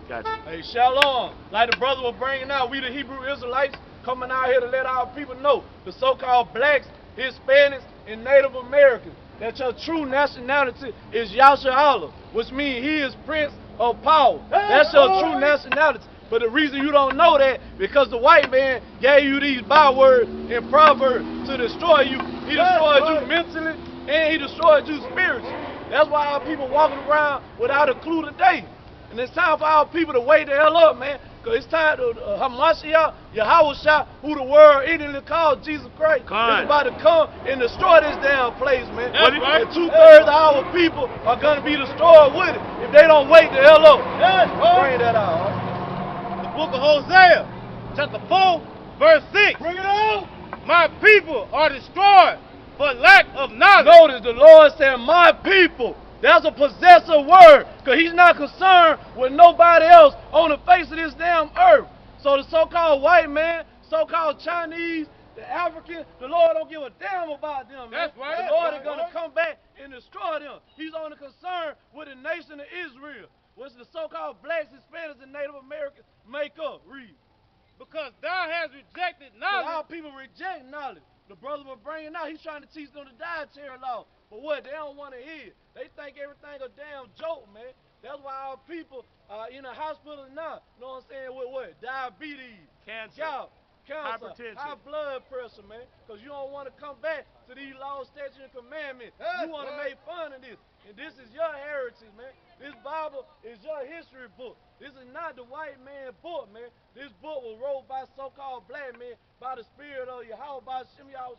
Gotcha. Hey, shalom. Like the brother was bringing out, we the Hebrew Israelites coming out here to let our people know, the so-called blacks, Hispanics, and Native Americans, that your true nationality is Yasha Allah, which means he is Prince of Power. That's your true nationality. But the reason you don't know that, because the white man gave you these bywords and proverbs to destroy you. He destroyed you mentally and he destroyed you spiritually. That's why our people walking around without a clue today. And it's time for our people to wake the hell up, man. Because it's time to Hamashiach, Yahweh, who the world ignorantly called Jesus Christ, is about to come and destroy this damn place, man. And 2/3 of our people are going to be destroyed with it if they don't wake the hell up. Bring that out. The book of Hosea, chapter 4, verse 6. Bring it out. My people are destroyed for lack of knowledge. Notice the Lord said, my people. That's a possessive word, because he's not concerned with nobody else on the face of this damn earth. So the so-called white man, so-called Chinese, the African, the Lord don't give a damn about them, man. That's right. The Lord is going to come back and destroy them. He's only concerned with the nation of Israel, which the so-called blacks, Hispanics, and Native Americans make up. Read. Because thou hast rejected knowledge. Our people reject knowledge. The brother was bringing out, he's trying to teach them the dietary law. But what? They don't want to hear. They think everything a damn joke, man. That's why our people are in the hospital now. You know what I'm saying? With what? Diabetes, cancer, hypertension, high blood pressure, man. Because you don't want to come back to these laws, statutes, and commandments. You want to make fun of this. And this is your heritage, man. This Bible is your history book. This is not the white man book, man. This book was wrote by so-called black men by the spirit of Yahweh, by Shem Yahweh.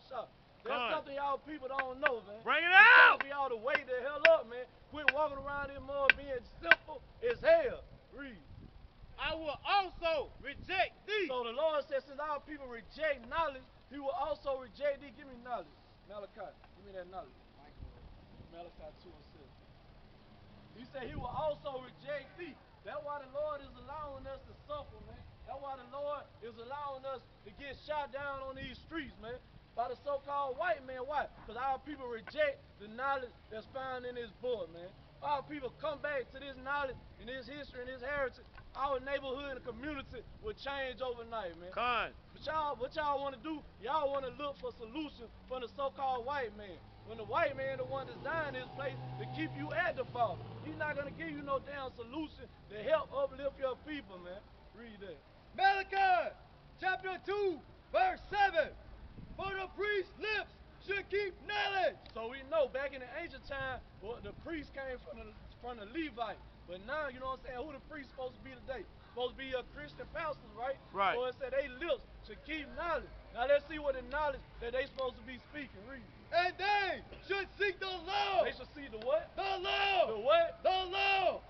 That's something y'all people don't know, man. Bring it out! For y'all to wake the hell up, man. Quit walking around this mud being simple as hell. Read. I will also reject thee. So the Lord said, since our people reject knowledge, he will also reject thee. Give me knowledge. Malachi, give me that knowledge. Malachi 2 and 7. He said he will also reject thee. That's why the Lord is allowing us to suffer, man. That's why the Lord is allowing us to get shot down on these streets, man. By the so-called white man. Why? Because our people reject the knowledge that's found in this book, man. Our people come back to this knowledge and this history and this heritage. Our neighborhood and community will change overnight, man. But what y'all want to do? Y'all want to look for solutions from the so-called white man. When the white man the one designed this place to keep you at the fault. He's not going to give you no damn solution to help uplift your people, man. Read that. Malachi chapter 2, verse 7. For the priest's lips should keep knowledge. So we know back in the ancient time, well, the priest came from the Levite. But now, you know what I'm saying, who the priest supposed to be today? Supposed to be a Christian pastors, right? Right. So it said they lips should keep knowledge. Now let's see what the knowledge that they supposed to be speaking. Read. And they should seek the law. They should see the what? The law. The what? The law.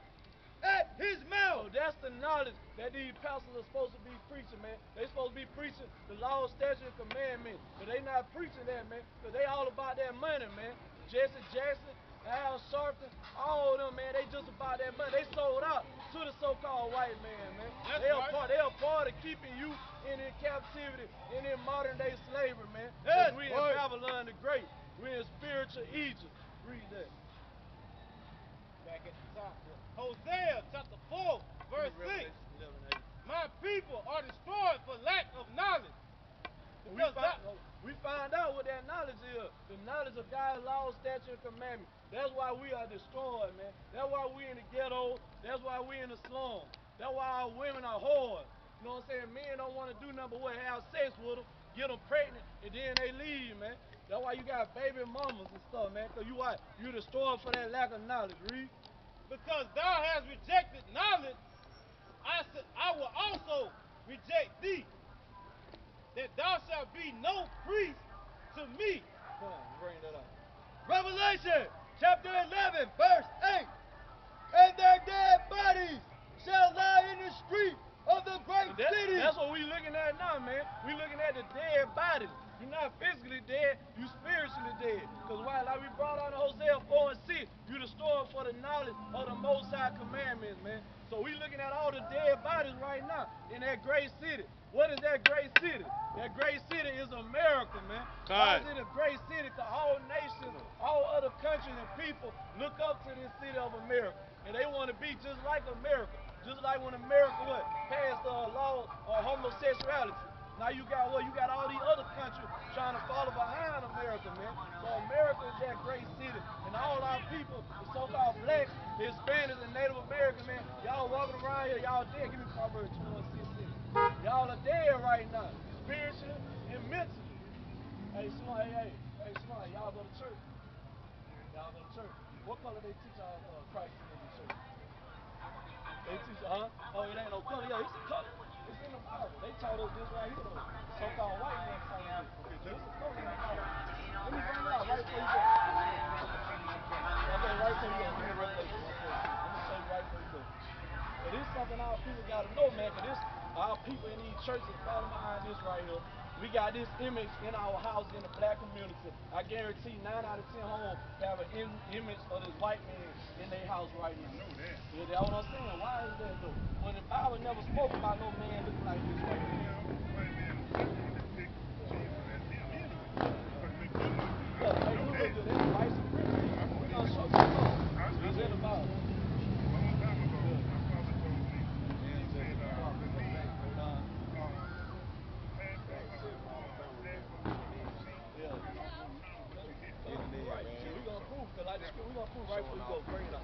At his mouth. So that's the knowledge that these pastors are supposed to be preaching, man. They supposed to be preaching the law, statute, and commandments. But they not preaching that, man. Because they all about that money, man. Jesse Jackson, Al Sharpton, all of them, man, they just about that money. They sold out to the so-called white man, man. They are part of keeping you in captivity, in modern day slavery, man. Because we in Babylon the Great. We in spiritual Egypt. Read that. Back at the top. Hosea chapter 4, verse 6. My people are destroyed for lack of knowledge. We find out what that knowledge is. The knowledge of God's law, statute, and commandment. That's why we are destroyed, man. That's why we in the ghetto. That's why we in the slum. That's why our women are whores. You know what I'm saying? Men don't want to do nothing but what, have sex with them, get them pregnant, and then they leave, man. That's why you got baby mamas and stuff, man. Because you destroyed for that lack of knowledge. Read. Because thou hast rejected knowledge, I will also reject thee, that thou shalt be no priest to me. Come on, bring that up. Revelation chapter 11, verse 8. And their dead bodies shall lie in the street of the great city. That's what we looking at now, man. We looking at the dead bodies. You're not physically dead, you spiritually dead. Because why? Like we brought out in Hosea 4 and 6, you destroyed for the knowledge of the Most High commandments, man. So we looking at all the dead bodies right now in that great city. What is that great city? That great city is America, man. Why is it a great city? Because all nations, all other countries and people look up to this city of America. And they want to be just like America. Just like when America passed the law on homosexuality. Now you got what? You got all these other countries trying to follow behind America, man. So America is that great city, and all our people, the so-called blacks, Hispanics, and Native Americans, man, y'all walking around here, y'all dead. Give me Proverbs 21:16. Y'all are dead right now, spiritually and mentally. Hey, Selma, hey, Selma, y'all go to church. Y'all go to church. What color they teach y'all Christ in the church? They teach, huh? Oh, it ain't no color. Yeah, it's a color. It's in the Bible. They taught us this right here, though. So-called white man taught us this. This is color in the Bible. Let me bring it out right before you go. Okay, right before you go. Give me Revelation 1:14. Let me show you right before you go. But this is something our people got to know, man, because this, our people in these churches falling behind this right here. We got this image in our house in the black community. I guarantee 9 out of 10 homes have an image of this white man in their house right now. I know that. Yeah, that's what I'm saying. Why is that though? When the Bible never spoke about no man looking like this right here. Yeah, hey, look at that. White supremacy. We're going to show you something. It's in the Bible.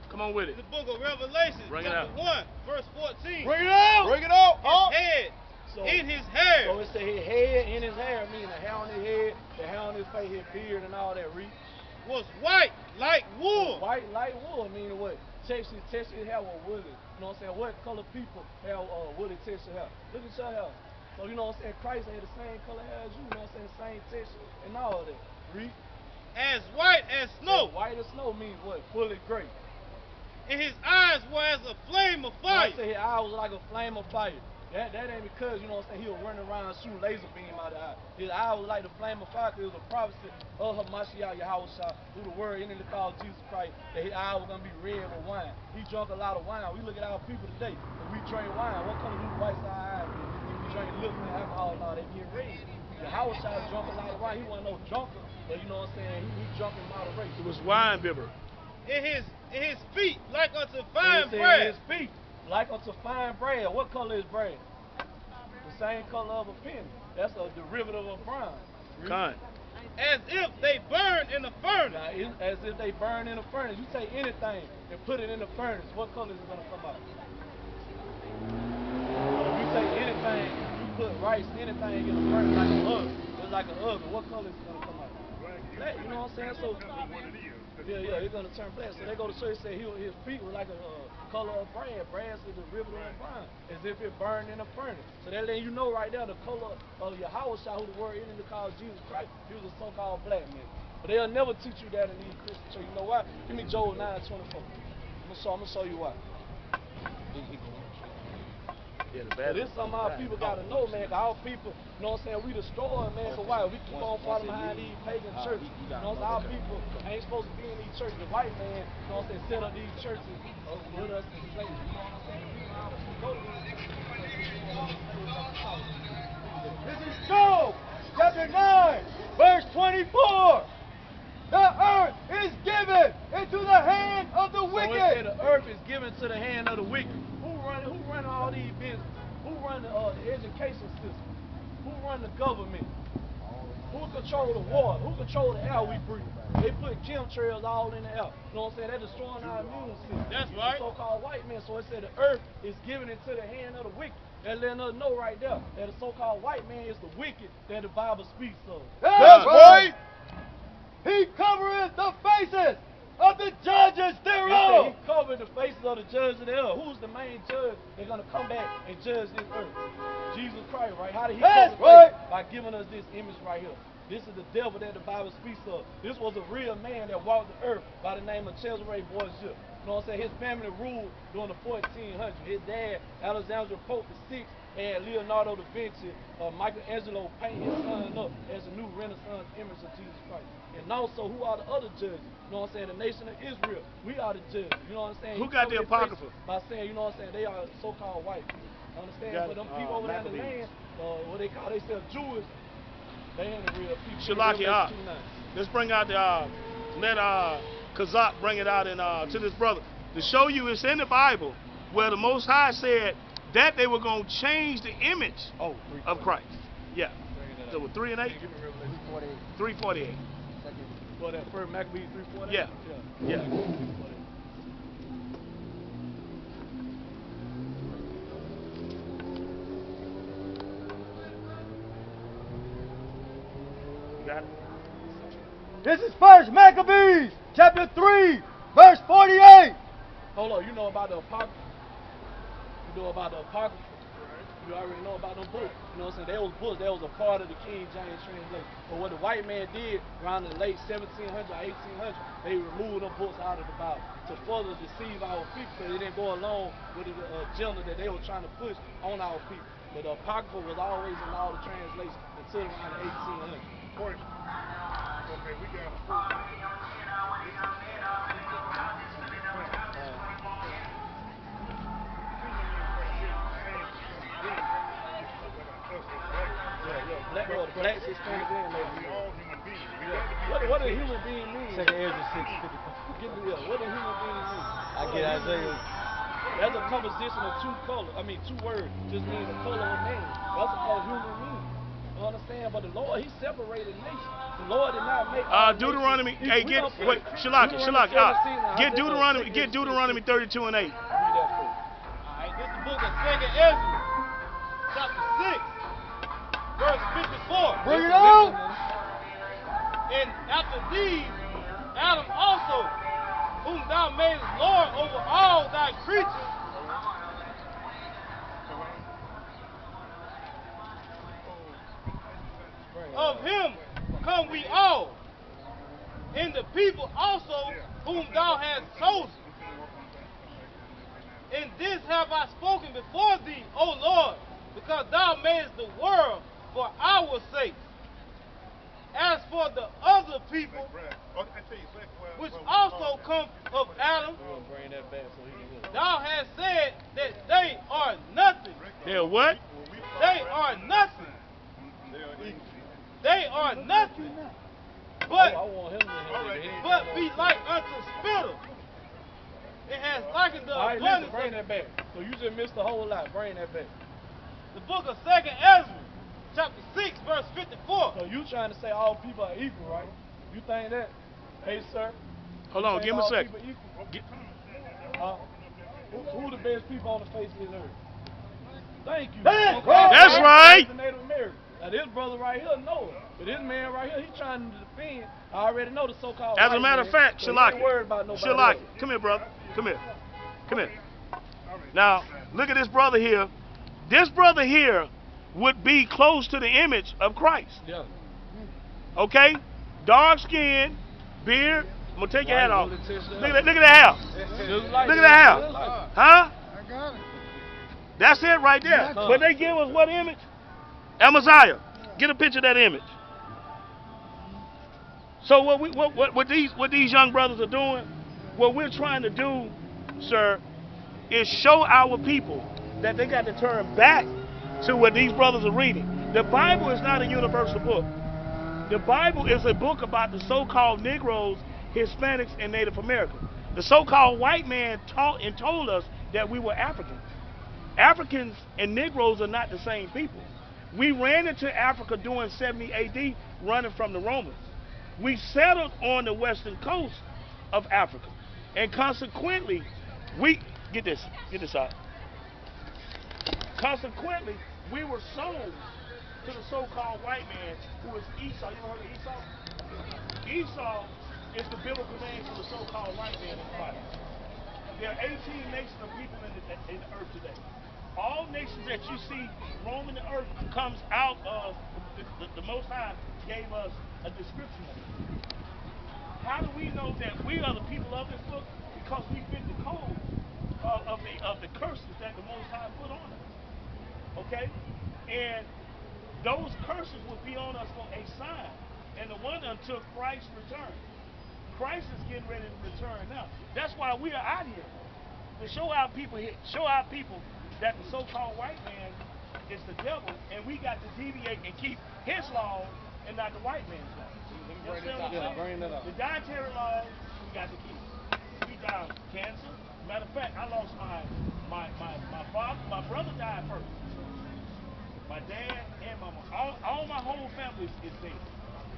Come on with it. The book of Revelation, Bring it chapter out. 1, verse 14. Bring it out! Bring it out! His head in his hair. So it say his head in his hair, meaning the hair on his head, the hair on his face, his beard, and all that. Read. Was white like wool. White like wool, meaning what? Texas hair was woolly. You know what I'm saying? What color people have woolly Texas hair? Look at your hair. So you know what I'm saying? Christ had the same color hair as you. You know what I'm saying? Same texture and all that. Read. As white as snow. And white as snow means what? Fully gray. And his eyes were as a flame of fire. I say his eye was like a flame of fire. That ain't because, you know what I'm saying, he was running around shooting laser beam out of the eye. His eye was like the flame of fire because it was a prophecy of Hamashiach Yahushua through the word in the call of Jesus Christ that his eye was going to be red with wine. He drunk a lot of wine. We look at our people today. If we drink wine, what color do the white side eyes get? If we drink liquor and alcohol, now they get red. Yahushua drunk a lot of wine. He wasn't no drunker, but you know what I'm saying, he drunk in moderation. It was wine bibber. In his feet like unto fine bread. His feet like unto fine bread. What color is bread? The same color of a penny. That's a derivative of brown. Con. As if they burn in the furnace. Now, as if they burn in a furnace. You take anything and put it in the furnace, what color is it going to come out? If you take anything, you put rice, anything in the furnace, like an oven. It's like an oven. What color is it going to come out? Black, you know what I'm saying? So, yeah, it's going to turn black. So they go to church and say his feet were like a color of bread. Bread is the derivative of brown, as if it burned in a furnace. So that letting you know right there the color of Yahushua, who the word in the call Jesus Christ, he was a so-called black man. But they'll never teach you that in these Christian churches. You know why? Give me Joel 9:24. I'm gonna show you why. Yeah, So this is something our people gotta know, man. Cause our people, you know what I'm saying, we destroying, man. For why? We keep on following behind these pagan churches. You know what I'm saying? Our people ain't supposed to be in these churches. The white man, you know what I'm saying, set up these churches with us in place. You know what I'm saying? Our people go to these churches. This is Job, chapter 9, verse 24. The earth is given into the hand of the wicked. So it said the earth is given to the hand of the wicked. Who run all these business? Who run the education system? Who run the government? Who control the water? Who control the air we breathe? They put chemtrails all in the air. You know what I'm saying? They're destroying our immune system. That's right. The so-called white man. So it said the earth is given into the hand of the wicked. They're letting us know right there that the so-called white man is the wicked that the Bible speaks of. That's right. He covereth the faces of the judges thereof. He covered the faces of the judges thereof. Who's the main judge that's going to come back and judge this earth? Jesus Christ, right? How did he cover the face? By giving us this image right here. This is the devil that the Bible speaks of. This was a real man that walked the earth by the name of Cesare Borgia. You know what I'm saying? His family ruled during the 1400s. His dad, Alexander Pope VI, and Leonardo da Vinci, Michelangelo paint his son up as a new Renaissance image of Jesus Christ. And also, who are the other judges? You know what I'm saying? The nation of Israel. We are the judges. You know what I'm saying? Who got the Apocrypha? By saying, you know what I'm saying? They are so-called white people. Understand? But them people over there in the land, what they call themselves Jewish, they ain't the real people. Shalakia, let's bring out the, let Kazak bring it out and to this brother. To show you it's in the Bible Well, the Most High said that they were going to change the image of Christ. Yeah. So with 3 and 8? 348. For that first Maccabees 348? Yeah. Yeah. You got it? This is First Maccabees, chapter 3, verse 48. Hold on, you know about the Apocrypha? You know about the Apocrypha? You already know about them books. You know what I'm saying? They was books. That was a part of the King James translation. But what the white man did around the late 1700s, 1800s, they removed them books out of the Bible to further deceive our people, because they didn't go along with the agenda that they were trying to push on our people. But the Apocrypha was always in all the translations until around the 1800s. Okay, we got a Blacks Hispanic landlord. We all human beings. We Yeah. got to be What does human being mean? Second Ezra 6:55. What does human being mean? I get Isaiah. That's a composition of two words. Just mean the color of man. That's what human means. You understand? But the Lord, He separated nations. The Lord did not make Deuteronomy. Hey, get Deuteronomy 32 and 8. Read that first. Alright, this is the book of Second Ezra, chapter 6, verse 54. Bring it on. And after these, Adam also, whom thou madest Lord over all thy creatures, of him come we all, and the people also whom thou hast chosen. And this have I spoken before thee, O Lord, because thou madest the world for our sake. As for the other people, which also come of Adam, We're gonna bring that back so he can hear. thou hast said that they are nothing. They're what? They are nothing. They are nothing. But I want him to hear it. but be like unto spittle. It has likened the All right, listen, abundance bring of that back. So you just missed a whole lot. Bring that back. the book of Second Ezra, chapter 6, verse 54. So you trying to say all people are equal, right? You think that? Hey, sir. Hold on, You give think me a all second. people equal? Who the best people on the face of this earth? Thank you. That's right. The Native American. Now this brother right here know it, but this man right here, he trying to defend. I already know the so-called. As a white matter man, of fact, so he ain't worried Shalaki. about nobody Shalaki. else. Come here, brother. Come here. Come here. Now, look at this brother here. This brother here would be close to the image of Christ. Yeah. Okay? Dark skin, beard. I'm going to take your hat off. Look Look at that hair. Just like Look at it. that Just like hair. it. Huh? I got it. That's it right there. But they give us what image? Amaziah. Get a picture of that image. So what these young brothers are doing, what we're trying to do, sir, is show our people that they got to turn back to what these brothers are reading. The Bible is not a universal book. The Bible is a book about the so-called Negroes, Hispanics, and Native Americans. The so-called white man taught and told us that we were Africans. Africans and Negroes are not the same people. We ran into Africa during 70 AD, running from the Romans. We settled on the western coast of Africa, and consequently, get this out. Consequently, we were sold to the so-called white man who is Esau. You ever heard of Esau? Esau is the biblical name for the so-called white man in the Bible. There are 18 nations of people in the earth today. All nations that you see roaming the earth comes out of the Most High gave us a description of it. How do we know that we are the people of this book? Because we fit the code of the curses that the Most High put on us. Okay? And those curses will be on us for a sign. And the one until Christ's return. Christ is getting ready to return now. That's why we are out here. To show our people that the so-called white man is the devil, and we got to deviate and keep his laws and not the white man's laws. Bring that up. The dietary laws we got to keep. We die of cancer, Matter of fact, I lost my brother died first. My dad and mama, all my whole family is dead.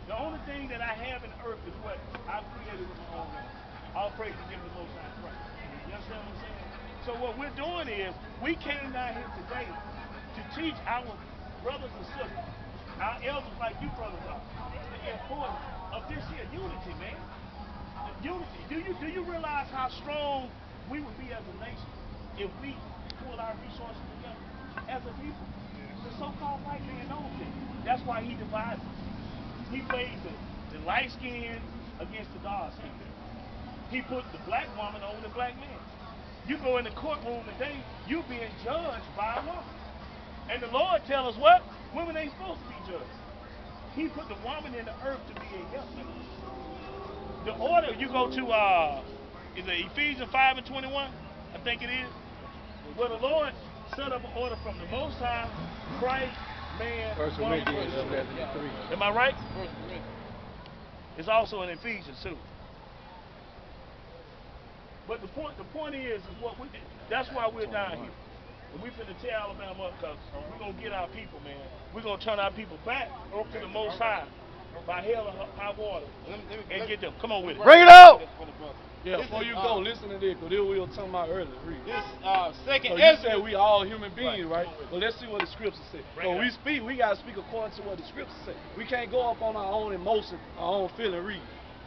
The only thing that I have in the earth is what I've created with my own hands. All praise to give the Most High Christ. You understand what I'm saying? So what we're doing is we came down here today to teach our brothers and sisters, our elders like you brothers are, the importance of this here unity, man. Unity. Do you realize how strong we would be as a nation if we pull our resources together as a people? The so-called white man knows this. That's why he divides us. He played the light skin against the dark skin. He put the black woman over the black man. You go in the courtroom today, you're being judged by a woman. And the Lord tells us what? Women ain't supposed to be judged. He put the woman in the earth to be a helpmate. The order, you go to is it Ephesians 5 and 21? I think it is. Where the Lord set up an order from the Most High, Christ, man, woman. Am I right? It's also in Ephesians too. But the point is what we. That's why we're down here. And we finna tear Alabama up because we're gonna get our people, man. We're gonna turn our people back to the Most High by hell or high water and get them. Come on with it. Bring it out! Yeah, before you go, listen to this, because this we were talking about earlier. Read. This second So you said we all human beings, right? Well, let's see what the scriptures say. So we speak, we got to speak according to what the scriptures say. We can't go up on our own emotion, our own feeling. Read.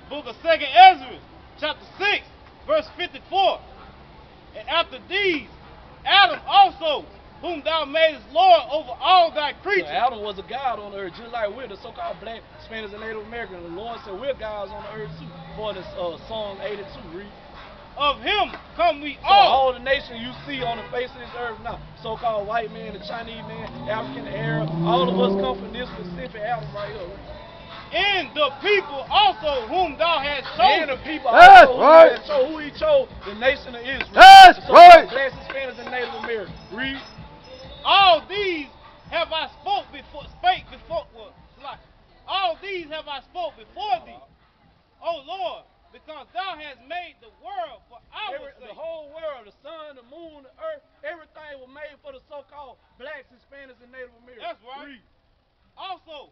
Book of 2nd Ezra, chapter 6, verse 54. And after these, Adam also, whom thou madest Lord over all thy creatures. So Adam was a god on the earth, just like we're the so-called black, Spanish, and Native Americans. The Lord said we're gods on the earth too. For this Psalm 82, read. Of him come we So all. all the nations you see on the face of this earth now, so-called white man, the Chinese man, African, the Arab, all of us come from this specific Adam right here. And the people also whom thou hast chosen. And the people That's also right. who he chose, the nation of Israel. That's right. Blessed Spanish and Native American. Read. All these have I spake before. All these have I spoke before thee, O Lord, because thou hast made the world for our sake. The whole world, the sun, the moon, the earth, everything was made for the so-called blacks, Hispanics, and Native Americans. That's right. Read. Also,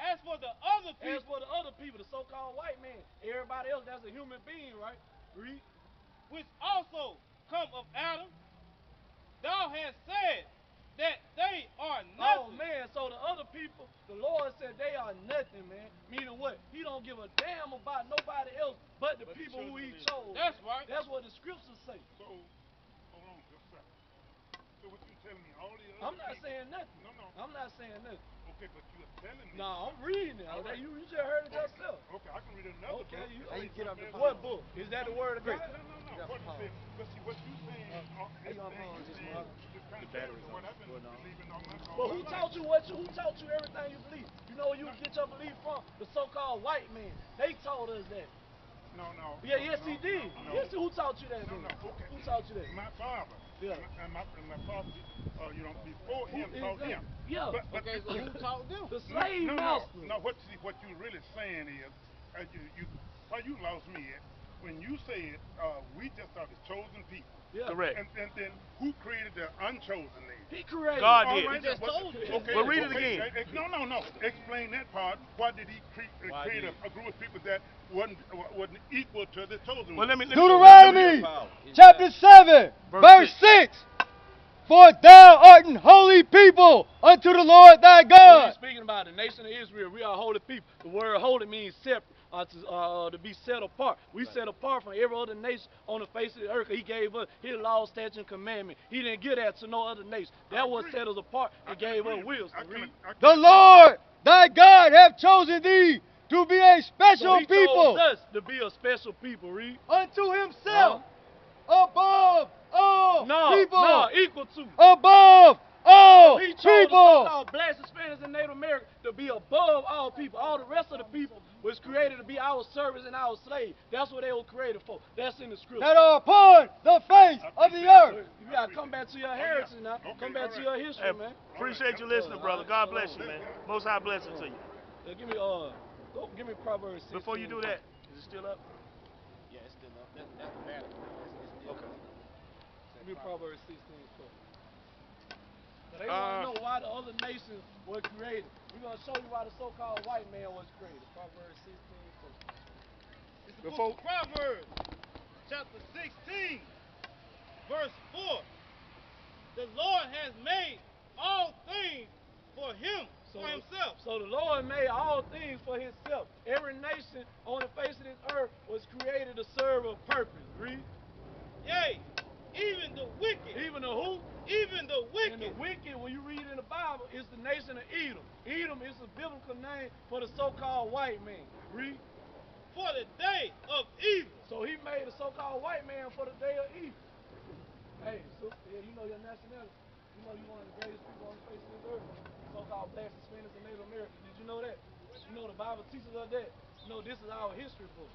as for the other people. As for the other people, the so-called white man, everybody else, that's a human being, right? Read. Which also come of Adam, thou hast said that they are nothing. Oh man, so the other people, the Lord said they are nothing, man. Meaning what? He don't give a damn about nobody else but the people who he chose. That's right. That's what the scriptures say. So, hold on just a second. So what you telling me, all the other I'm not people, saying nothing. No. I'm not saying nothing. Okay, but you're telling me. No, I'm reading it. All right. You just heard it yourself. Okay, I can read another Okay, book. you get up the what book? Is that the word of God? No. What you saying? But see, what you saying, this you on thing phone, you just saying, one. is contrary to what I've been believing all my But who taught you who taught you everything you believe? You know where you get your belief from? The so-called white man. They told us that. No. Yeah, yes he did. No. Yes, who taught you that? No, okay. Who taught you that? My father. Yeah. And my father, before him taught him. Yeah. But Okay, so who taught them? The slave master. No, what you're really saying is, how you lost me at, when you said we just are the chosen people. Yeah. Correct. And then who created the unchosen nation? He created. God All did. right, He just told you. Okay, Well, read it okay, again. No. Explain that part. Why did he create a group of people that wasn't equal to the chosen Well, one? Deuteronomy chapter 7, verse 6. For thou art an holy people unto the Lord thy When God. he's speaking about the nation of Israel, we are holy people. The word holy means separate, to be set apart. We set apart from every other nation on the face of the earth. He gave us his law, statute, and commandment. He didn't give that to no other nation. That was set us apart and gave us wisdom. The Lord thy God hath chosen thee to be a So special he people chose us to be a special people. Read. unto himself, above all people, No, equal to. above all He chose people. the so-called blacks, Hispanics, and Native Americans to be above all people. All the rest of the people was created to be our servants and our slaves. That's what they were created for. That's in the scripture. That are upon the face of the earth. You gotta come back to your heritage now. Come back to your history, Hey, man. appreciate you listening, brother. God bless you, man. Most High blessing to you. Give me Proverbs 16. Before you do that, is it still up? Yeah, it's still up. That's bad. Read Proverbs 16:4. So they want to know why the other nations were created. We're going to show you why the so-called white man was created. Proverbs 16:4. It's the book of Proverbs, chapter 16, verse 4. The Lord has made all things for himself. So the Lord made all things for himself. Every nation on the face of this earth was created to serve a purpose. Read. Yea, even the wicked. Even the who? Even the wicked. And the wicked, when you read in the Bible, is the nation of Edom. Edom is a biblical name for the so-called white man. Read. For the day of evil. So he made a so-called white man for the day of evil. Hey, sister, yeah, you know your nationality. You know you're one of the greatest people on the face of this earth. So-called blacks, Hispanics, and Native Americans. Did you know that? You know the Bible teaches us that. You know this is our history book.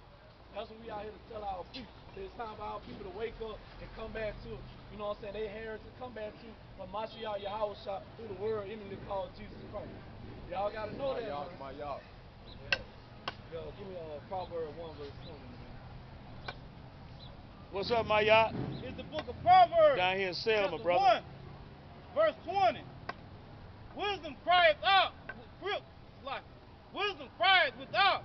That's what we out here to tell our people. It's time for our people to wake up and come back to, you know what I'm saying, their heritage, come back to Mashiach Yahushua, who the world inwardly called Jesus Christ. Y'all got to know that. Y'all. Yeah. Yo, give me Proverbs 1 verse 20. What's up, my yacht? It's the book of Proverbs. Down here in Selma, chapter brother. 1, verse 20. Wisdom crieth out. Wisdom crieth without.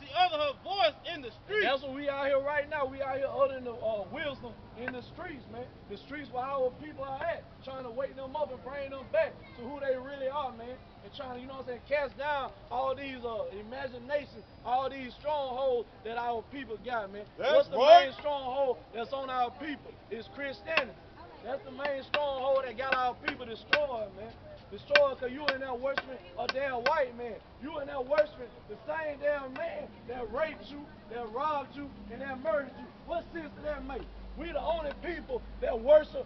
She uttered her voice in the streets. That's what we out here right now. We out here uttering the wisdom in the streets, man. The streets where our people are at, trying to wake them up and bring them back to who they really are, man. And trying to, you know what I'm saying, cast down all these imaginations, all these strongholds that our people got, man. What's the main stronghold that's on our people? It's Christianity. That's the main stronghold that got our people destroyed, man. Destroyed because you in there worshiping a damn white man. You in there worshiping the same damn man that raped you, that robbed you, and that murdered you. What sense does that make? We the only people that worship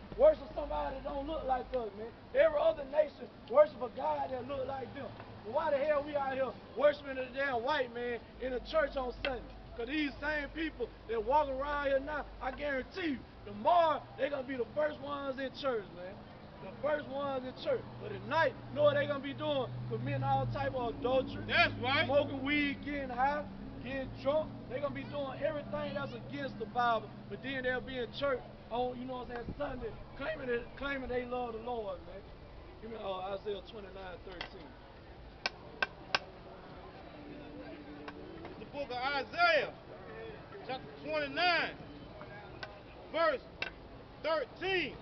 somebody that don't look like us, man. Every other nation worship a God that look like them. But why the hell we out here worshiping a damn white man in a church on Sunday? Because these same people that walk around here now, I guarantee you, tomorrow they're going to be the first ones in church, man. The first ones in church. But at night, you know what they're going to be doing? Committing all type of adultery. That's right. Smoking weed, getting high, getting drunk. They're going to be doing everything that's against the Bible. But then they'll be in church on, you know what I'm saying, Sunday, claiming they love the Lord, man. Give me Isaiah 29:13. It's the book of Isaiah, chapter 29, verse 13.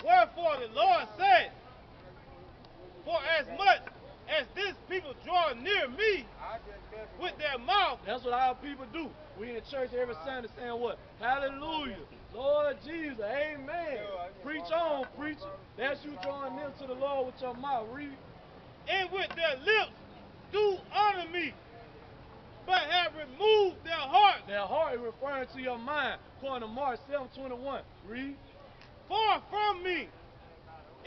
Wherefore the Lord said, for as much as this people draw near me with their mouth. That's what our people do. We in church every Sunday saying what? Hallelujah. Lord Jesus. Amen. Preach on, preacher. That's you drawing them to the Lord with your mouth. Read. And with their lips do honor me, but have removed their heart. Their heart is referring to your mind. According to Mark 7:21. Read. Far from me,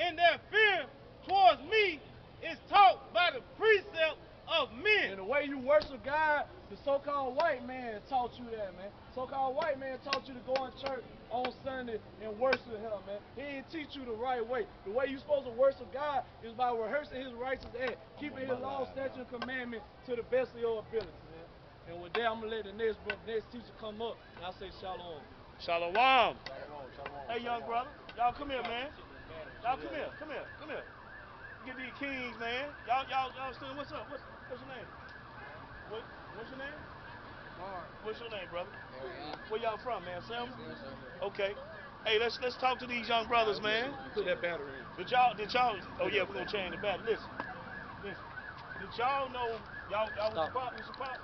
and their fear towards me is taught by the precept of men. And the way you worship God, the so-called white man taught you that, man. So-called white man taught you to go in church on Sunday and worship him, man. He didn't teach you the right way. The way you're supposed to worship God is by rehearsing his righteous act, keeping his law, statute, and commandment to the best of your ability, man. And with that, I'm going to let the next teacher come up, and I'll say shalom. Shalom. Hey, young brother. Y'all come here, man. Y'all come here. Get these kings, man. Y'all understand what's up? What's your name? What's your name? Mark. What's your name, brother? Marianne. Where y'all from, man? Selma? Yes, sir. Okay. Hey, let's talk to these young brothers, man. Put that battery in. Did y'all oh yeah, we're gonna change the battery. Listen. Did y'all know y'all was a pop?